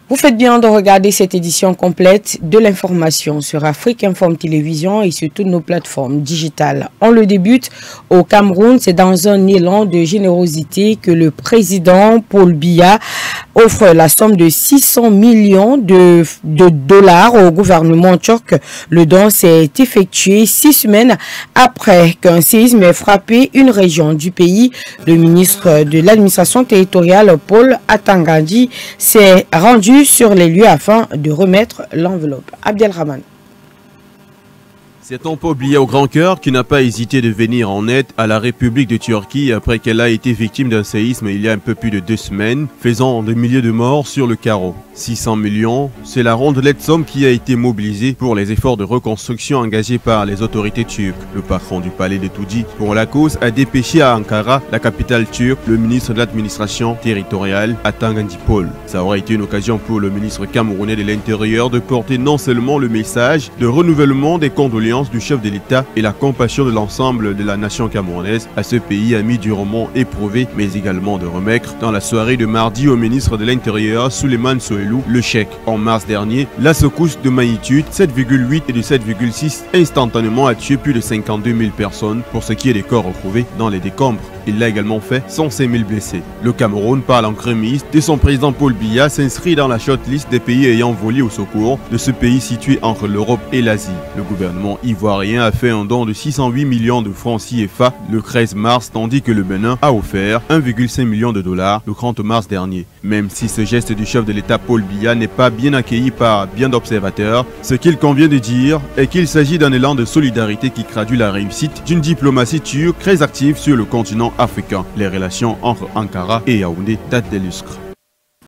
Vous faites bien de regarder cette édition complète de l'information sur Afrique Informe Télévision et sur toutes nos plateformes digitales. On le débute au Cameroun. C'est dans un élan de générosité que le président Paul Biya offre la somme de 600 millions de dollars au gouvernement turc. Le don s'est effectué 6 semaines après qu'un séisme ait frappé une région du pays. Le ministre de l'administration territoriale, Paul Atangadi, s'est rendu sur les lieux afin de remettre l'enveloppe. Abdelrahman. C'est un Paul Biya au grand cœur qui n'a pas hésité de venir en aide à la République de Turquie après qu'elle a été victime d'un séisme il y a un peu plus de 2 semaines, faisant des milliers de morts sur le carreau. 600 millions, c'est la rondelette somme qui a été mobilisée pour les efforts de reconstruction engagés par les autorités turques. Le patron du palais de Toudi pour la cause a dépêché à Ankara, la capitale turque, le ministre de l'administration territoriale, Atangadi Paul. Ça aura été une occasion pour le ministre camerounais de l'Intérieur de porter non seulement le message de renouvellement des condoléances du chef de l'État et la compassion de l'ensemble de la nation camerounaise à ce pays ami durement éprouvé, mais également de remettre dans la soirée de mardi au ministre de l'Intérieur, Souleymane Sohelou, le chèque. En mars dernier, la secousse de magnitude 7,8 et de 7,6 instantanément a tué plus de 52 000 personnes pour ce qui est des corps retrouvés dans les décombres. Il l'a également fait 105 000 blessés. Le Cameroun parle en crémiste de son président Paul Biya s'inscrit dans la shortlist des pays ayant volé au secours de ce pays situé entre l'Europe et l'Asie. Le gouvernement ivoirien a fait un don de 608 millions de francs CFA le 13 mars, tandis que le Bénin a offert 1,5 million de dollars le 30 mars dernier. Même si ce geste du chef de l'État Paul Biya n'est pas bien accueilli par bien d'observateurs, ce qu'il convient de dire est qu'il s'agit d'un élan de solidarité qui traduit la réussite d'une diplomatie turque très active sur le continent africain. Les relations entre Ankara et Yaoundé datent des lustres.